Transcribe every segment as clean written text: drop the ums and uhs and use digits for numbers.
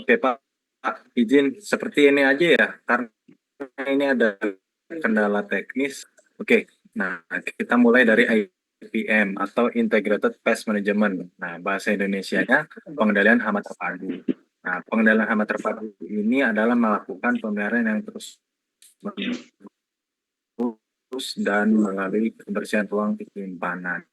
Oke Pak, izin seperti ini aja ya, karena ini ada kendala teknis. Oke, nah kita mulai dari IPM atau Integrated Pest Management. Nah, bahasa Indonesianya pengendalian hama terpadu. Nah, pengendalian hama terpadu ini adalah melakukan pemeliharaan yang terus menerus dan melalui kebersihan ruang penyimpanan.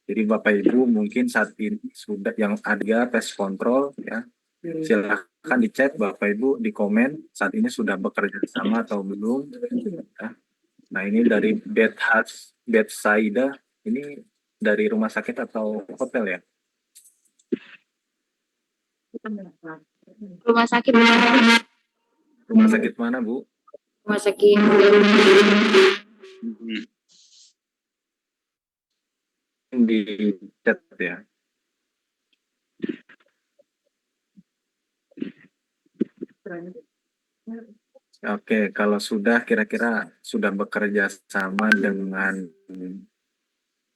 Jadi Bapak Ibu mungkin saat ini sudah yang ada pest control ya, silahkan dicek Bapak Ibu di komen saat ini sudah bekerja sama atau belum ya. Nah ini dari bedside ini dari rumah sakit atau hotel ya? Rumah sakit. Rumah sakit mana Bu? Rumah sakit. Di chat ya. Oke, kalau sudah kira-kira sudah bekerja sama dengan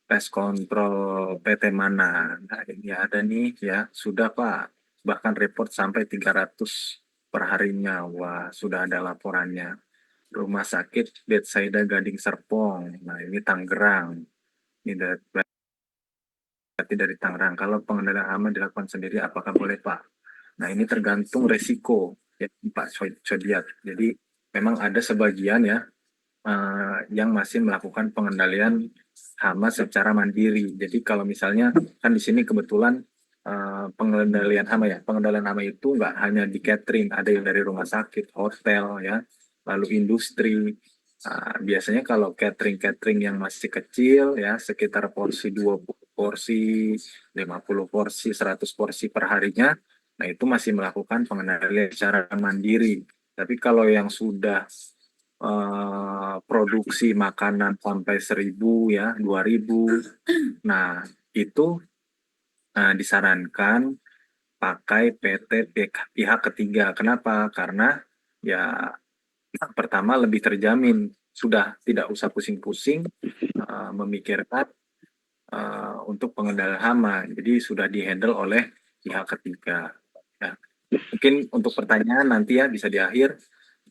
pest control PT mana? Nah, ini ada nih ya, sudah Pak. Bahkan report sampai 300 per harinya. Wah, sudah ada laporannya. Rumah sakit Bethsaida Gading Serpong. Nah, ini Tangerang. Ini berarti dari Tangerang. Kalau pengendalian hama dilakukan sendiri, apakah boleh Pak? Nah, ini tergantung resiko ya Pak Sodiat. Jadi memang ada sebagian ya yang masih melakukan pengendalian hama secara mandiri. Jadi kalau misalnya kan di sini kebetulan pengendalian hama ya, pengendalian hama itu nggak hanya di catering, ada yang dari rumah sakit, hotel ya, lalu industri. Biasanya kalau catering-catering yang masih kecil ya, sekitar porsi 20 porsi, 50 porsi, 100 porsi per harinya, nah itu masih melakukan pengendalian secara mandiri. Tapi kalau yang sudah produksi makanan sampai 1.000 ya 2.000, nah itu disarankan pakai PT pihak ketiga. Kenapa? Karena ya pertama lebih terjamin, sudah tidak usah pusing-pusing memikirkan untuk pengendalian hama, jadi sudah dihandle oleh pihak ketiga ya. Mungkin untuk pertanyaan nanti ya bisa di akhir.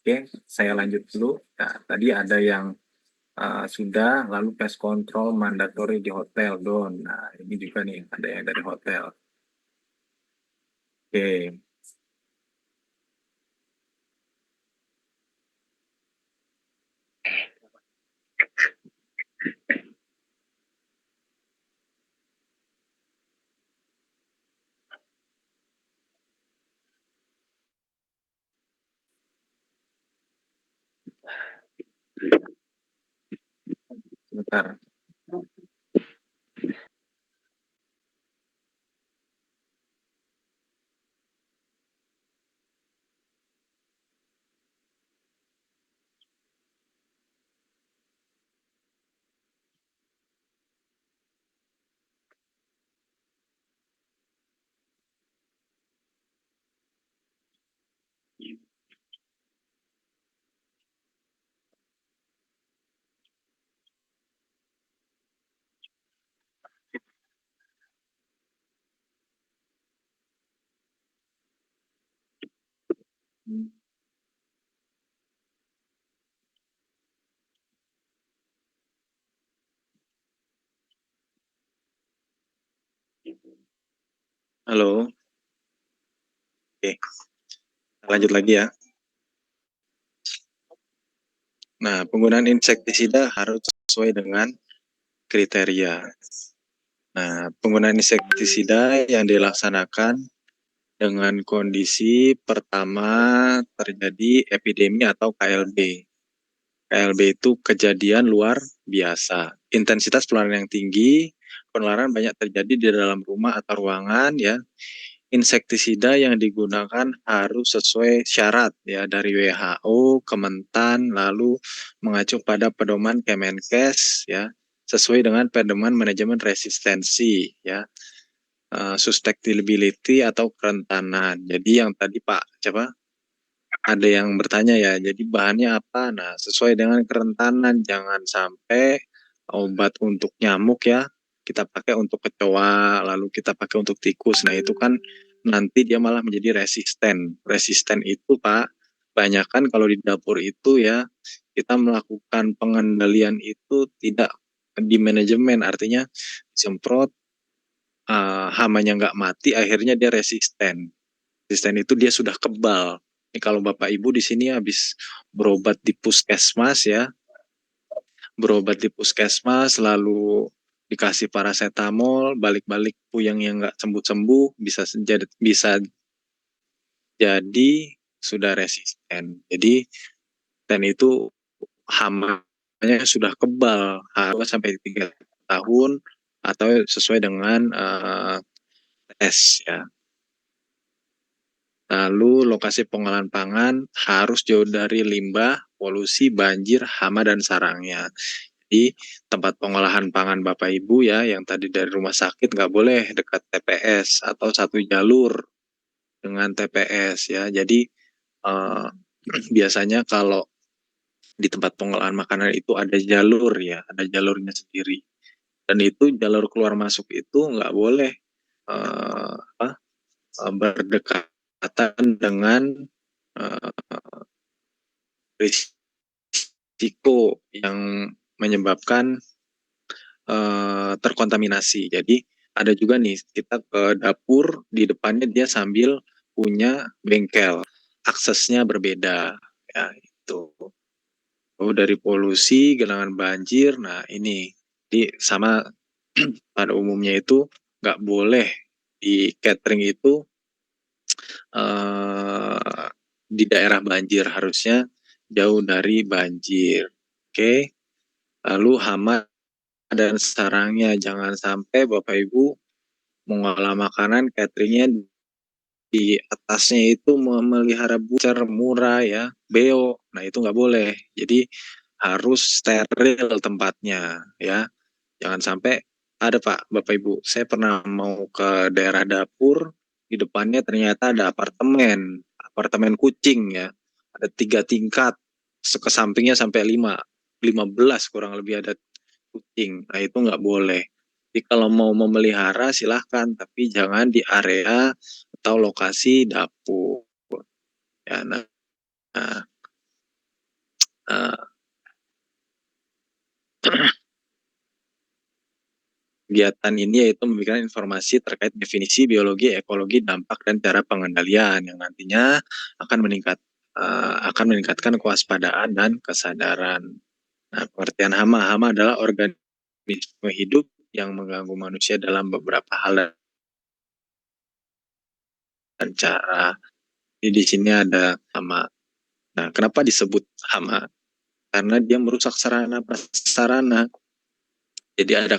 Oke, saya lanjut dulu. Nah, tadi ada yang sudah, lalu pest control mandatory di hotel, Don. Nah, ini juga nih, ada yang dari hotel. Oke. Sebentar. Halo, oke, lanjut lagi ya. Nah, penggunaan insektisida harus sesuai dengan kriteria. Nah, penggunaan insektisida yang dilaksanakan dengan kondisi pertama terjadi epidemi atau KLB. KLB itu kejadian luar biasa. Intensitas penularan yang tinggi, penularan banyak terjadi di dalam rumah atau ruangan ya. Insektisida yang digunakan harus sesuai syarat ya dari WHO, Kementan, lalu mengacu pada pedoman Kemenkes ya, sesuai dengan pedoman manajemen resistensi ya, susceptibility atau kerentanan. Jadi yang tadi Pak coba ada yang bertanya ya, jadi bahannya apa? Nah, sesuai dengan kerentanan, jangan sampai obat untuk nyamuk ya, kita pakai untuk kecoa, lalu kita pakai untuk tikus. Nah, itu kan nanti dia malah menjadi resisten. Resisten itu Pak, kebanyakan kalau di dapur itu ya, kita melakukan pengendalian itu tidak di manajemen, artinya semprot, hamanya nggak mati, akhirnya dia resisten. Resisten itu dia sudah kebal. Ini kalau Bapak Ibu di sini habis berobat di puskesmas ya, berobat di puskesmas lalu dikasih paracetamol, balik-balik puyeng yang nggak sembuh-sembuh, bisa jadi sudah resisten. Jadi dan itu hamanya sudah kebal, harus sampai 3 tahun atau sesuai dengan tes ya. Lalu lokasi pengolahan pangan harus jauh dari limbah, polusi, banjir, hama, dan sarangnya. Jadi tempat pengolahan pangan Bapak Ibu ya, yang tadi dari rumah sakit nggak boleh dekat TPS atau satu jalur dengan TPS ya. Jadi eh, biasanya kalau di tempat pengolahan makanan itu ada jalur ya, ada jalurnya sendiri. Dan itu jalur keluar masuk itu nggak boleh berdekatan dengan eh, risiko yang menyebabkan terkontaminasi. Jadi ada juga nih kita ke dapur di depannya dia sambil punya bengkel, aksesnya berbeda ya itu. Oh dari polusi, genangan banjir, nah ini di sama pada umumnya itu nggak boleh di catering itu di daerah banjir, harusnya jauh dari banjir. Oke, lalu hama dan sarangnya jangan sampai Bapak Ibu mengolah makanan cateringnya di atasnya itu memelihara bucer murah ya, beo. Nah itu nggak boleh. Jadi harus steril tempatnya ya. Jangan sampai ada Pak, Bapak Ibu. Saya pernah mau ke daerah dapur, di depannya ternyata ada apartemen, apartemen kucing ya. Ada 3 tingkat, ke sampingnya sampai 15 kurang lebih ada kucing. Nah itu nggak boleh. Jadi kalau mau memelihara silahkan, tapi jangan di area atau lokasi dapur. Ya, nah, uh, kegiatan ini yaitu memberikan informasi terkait definisi biologi, ekologi, dampak, dan cara pengendalian yang nantinya akan meningkatkan kewaspadaan dan kesadaran. Nah, pengertian hama. Hama adalah organisme hidup yang mengganggu manusia dalam beberapa hal dan cara. Jadi di sini ada hama. Nah, kenapa disebut hama? Karena dia merusak sarana prasarana. Jadi ada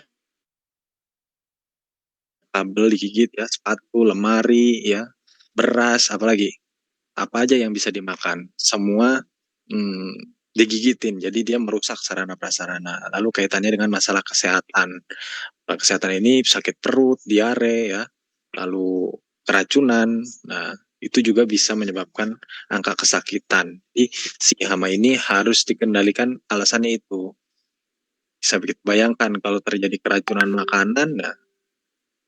kabel digigit ya, sepatu, lemari ya, beras, apalagi apa aja yang bisa dimakan, semua digigitin. Jadi dia merusak sarana prasarana. Lalu kaitannya dengan masalah kesehatan. Kesehatan ini sakit perut, diare ya, lalu keracunan. Nah, itu juga bisa menyebabkan angka kesakitan. Jadi si hama ini harus dikendalikan, alasannya itu. Bisa bayangkan kalau terjadi keracunan makanan, nah,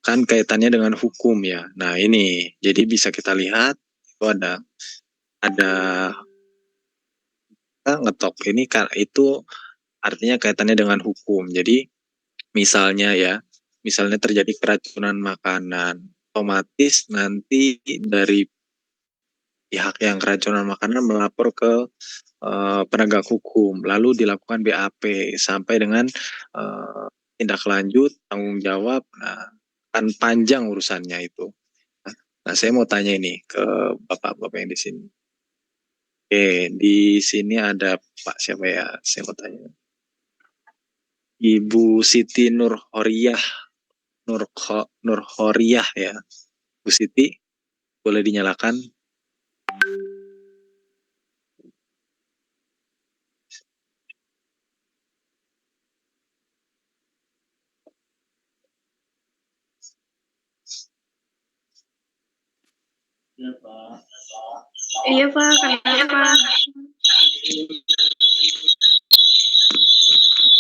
kan kaitannya dengan hukum ya. Nah ini, jadi bisa kita lihat itu ada ngetok ini kan itu artinya kaitannya dengan hukum. Jadi misalnya ya, misalnya terjadi keracunan makanan, otomatis nanti dari pihak yang keracunan makanan melapor ke penegak hukum, lalu dilakukan BAP sampai dengan tindak lanjut, tanggung jawab, nah kan panjang urusannya itu. Nah, saya mau tanya ini ke bapak-bapak yang di sini. Oke, di sini ada Pak siapa ya? Saya mau tanya. Ibu Siti Nurhoriyah ya. Bu Siti, boleh dinyalakan? Iya Pak, kenapa?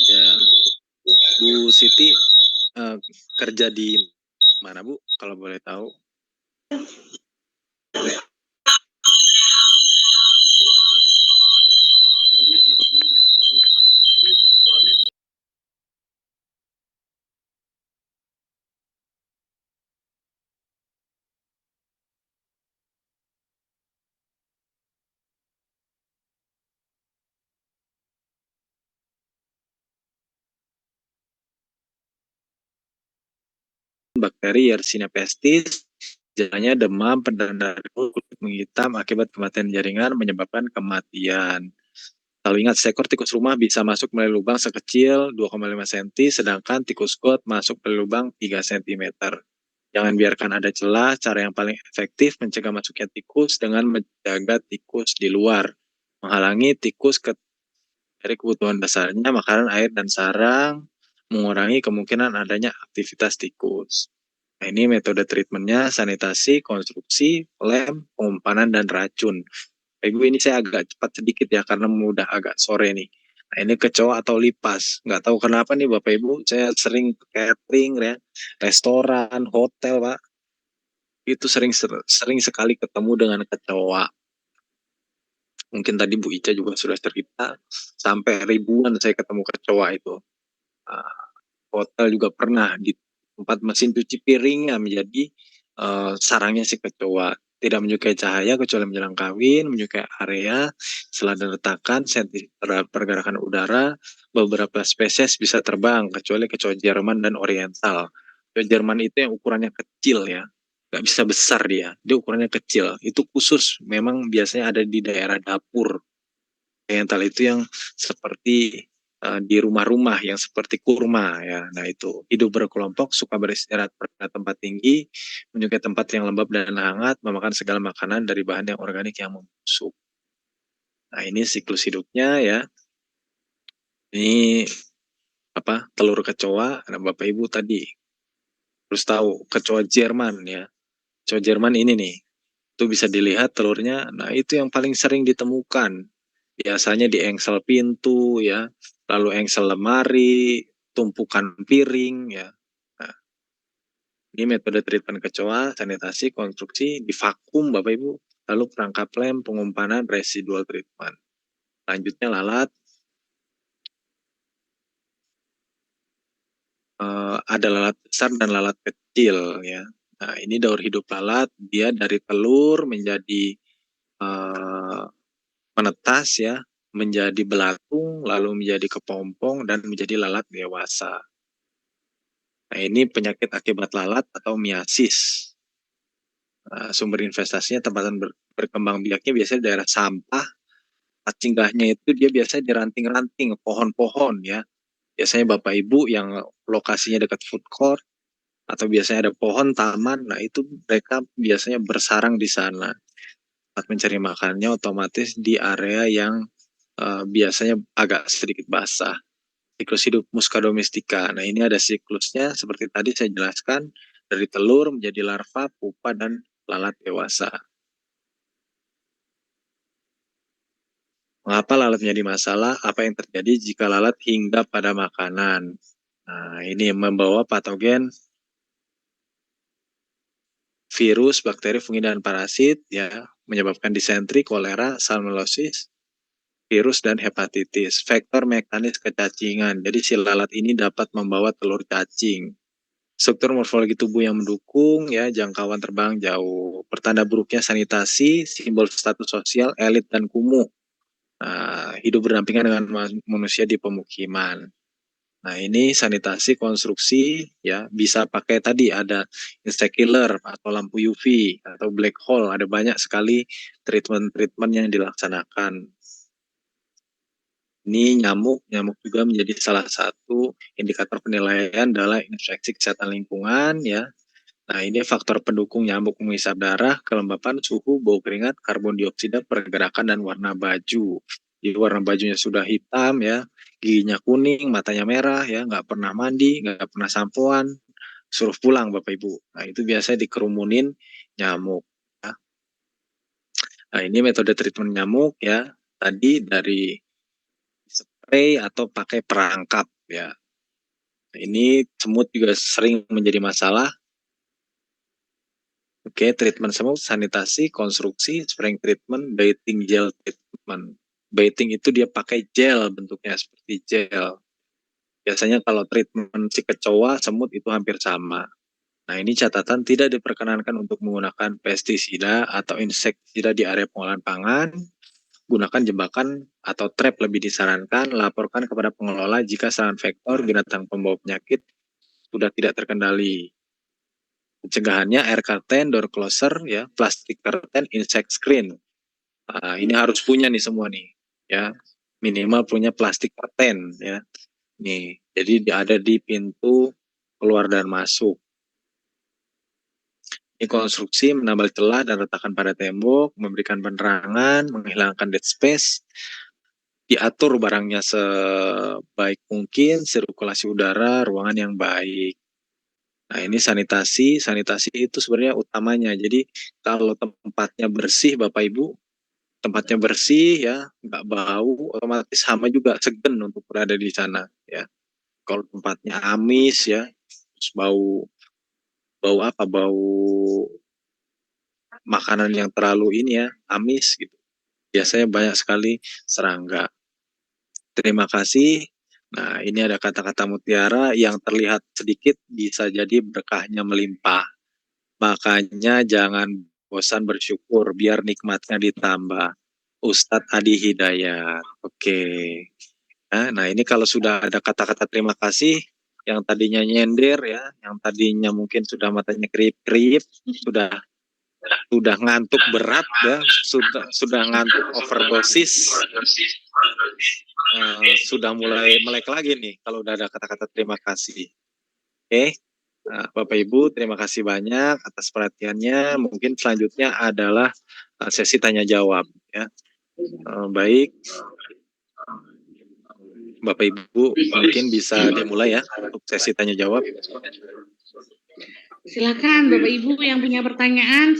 Ya, Bu Siti kerja di mana Bu? Kalau boleh tahu? Bakteri Yersinia pestis, gejalanya demam, perdarahan dari kulit menghitam akibat kematian jaringan menyebabkan kematian. Lalu ingat, seekor tikus rumah bisa masuk melalui lubang sekecil 2,5 cm, sedangkan tikus got masuk melalui lubang 3 cm. Jangan biarkan ada celah. Cara yang paling efektif mencegah masuknya tikus dengan menjaga tikus di luar. Menghalangi tikus dari kebutuhan dasarnya, makanan, air, dan sarang, mengurangi kemungkinan adanya aktivitas tikus. Nah, ini metode treatmentnya sanitasi, konstruksi, lem, pengumpanan, dan racun. Ibu, ini saya agak cepat sedikit ya karena mudah agak sore nih. Nah, ini kecoa atau lipas. Nggak tahu kenapa nih Bapak Ibu, saya sering catering ya, restoran, hotel Pak. Itu sering sekali ketemu dengan kecoa. Mungkin tadi Bu Ica juga sudah cerita, sampai ribuan saya ketemu kecoa itu. Uh, Hotel juga pernah di tempat mesin cuci piringnya menjadi sarangnya si kecoa. Tidak menyukai cahaya kecuali menjelang kawin, menyukai area setelah dan retakan, terhadap pergerakan udara. Beberapa spesies bisa terbang kecuali kecoa Jerman dan Oriental. Kecoa Jerman itu yang ukurannya kecil ya, nggak bisa besar dia ukurannya kecil. Itu khusus, memang biasanya ada di daerah dapur. Oriental itu yang seperti di rumah-rumah yang seperti kurma ya. Nah, itu hidup berkelompok, suka beristirahat pada tempat tinggi, menyukai tempat yang lembab dan hangat, memakan segala makanan dari bahan yang organik yang membusuk. Nah, ini siklus hidupnya ya. Ini apa? Telur kecoa. Nah, Bapak Ibu tadi harus tahu kecoa Jerman ya. Kecoa Jerman ini nih, itu bisa dilihat telurnya. Nah, itu yang paling sering ditemukan. Biasanya di engsel pintu ya, lalu engsel lemari, tumpukan piring ya. Nah, ini metode treatment kecoa, sanitasi, konstruksi, divakum Bapak Ibu, lalu perangkap lem, pengumpanan, residual treatment. Lanjutnya lalat, ada lalat besar dan lalat kecil ya. Nah, ini daur hidup lalat, dia dari telur menjadi uh, menetas ya, menjadi belatung, lalu menjadi kepompong, dan menjadi lalat dewasa. Nah, ini penyakit akibat lalat atau miasis. Sumber investasinya tempatan berkembang biaknya biasanya daerah sampah. Singgahnya itu dia biasanya di ranting-ranting, pohon-pohon ya. Biasanya Bapak Ibu yang lokasinya dekat food court, atau biasanya ada pohon, taman, nah itu mereka biasanya bersarang di sana. Saat mencari makannya otomatis di area yang biasanya agak sedikit basah. Siklus hidup Musca domestica. Nah, ini ada siklusnya seperti tadi saya jelaskan, dari telur menjadi larva, pupa, dan lalat dewasa. Mengapa lalat menjadi masalah? Apa yang terjadi jika lalat hinggap pada makanan? Nah, ini membawa patogen, virus, bakteri, fungi, dan parasit, ya, menyebabkan disentri, kolera, salmonellosis, virus, dan hepatitis. Faktor mekanis kecacingan. Jadi si lalat ini dapat membawa telur cacing. Struktur morfologi tubuh yang mendukung, ya, jangkauan terbang jauh. Pertanda buruknya sanitasi, simbol status sosial, elit, dan kumuh. Hidup berdampingan dengan manusia di pemukiman. Nah, ini sanitasi konstruksi ya, bisa pakai tadi ada insect killer atau lampu UV atau black hole, ada banyak sekali treatment-treatment yang dilaksanakan. Ini nyamuk juga menjadi salah satu indikator penilaian dalam infeksi kesehatan lingkungan ya. Nah, ini faktor pendukung nyamuk mengisap darah, kelembapan, suhu, bau keringat, karbon dioksida, pergerakan, dan warna baju. Jadi warna bajunya sudah hitam ya, giginya kuning, matanya merah ya, nggak pernah mandi, nggak pernah sampoan, suruh pulang Bapak Ibu. Nah, itu biasanya dikerumunin nyamuk. Ya. Nah, ini metode treatment nyamuk ya, tadi dari spray atau pakai perangkap ya. Nah, ini semut juga sering menjadi masalah. Oke, treatment semut, sanitasi, konstruksi, spraying treatment, bathing gel treatment. Bathing itu dia pakai gel, bentuknya seperti gel. Biasanya kalau treatment si kecoa, semut itu hampir sama. Nah, ini catatan tidak diperkenankan untuk menggunakan pestisida atau insektisida di area pengolahan pangan. Gunakan jebakan atau trap lebih disarankan. Laporkan kepada pengelola jika serangan vektor binatang pembawa penyakit sudah tidak terkendali. Pencegahannya air curtain, door closer, ya, plastic curtain, insect screen. Nah, ini harus punya nih semua nih, ya, minimal punya plastic curtain, ya. Nih, jadi dia ada di pintu keluar dan masuk. Ini konstruksi menambal celah dan retakan pada tembok, memberikan penerangan, menghilangkan dead space, diatur barangnya sebaik mungkin, sirkulasi udara, ruangan yang baik. Nah, ini sanitasi itu sebenarnya utamanya. Jadi kalau tempatnya bersih, Bapak Ibu, tempatnya bersih ya, nggak bau, otomatis hama juga segan untuk berada di sana ya. Kalau tempatnya amis ya, terus bau apa? Bau makanan yang terlalu ini ya, amis gitu. Biasanya banyak sekali serangga. Terima kasih. Nah, ini ada kata-kata mutiara yang terlihat sedikit bisa jadi berkahnya melimpah. Makanya jangan bosan bersyukur, biar nikmatnya ditambah. Ustadz Adi Hidayat. Oke. Nah, ini kalau sudah ada kata-kata terima kasih, yang tadinya nyender ya, yang tadinya mungkin sudah matanya kerip-kerip, sudah ngantuk berat ya, sudah ngantuk overdosis, sudah mulai melek lagi nih kalau udah ada kata-kata terima kasih. Oke. Nah, Bapak Ibu, terima kasih banyak atas perhatiannya. Mungkin selanjutnya adalah sesi tanya jawab ya. Baik, Bapak Ibu mungkin bisa dimulai ya untuk sesi tanya jawab. Silakan Bapak Ibu yang punya pertanyaan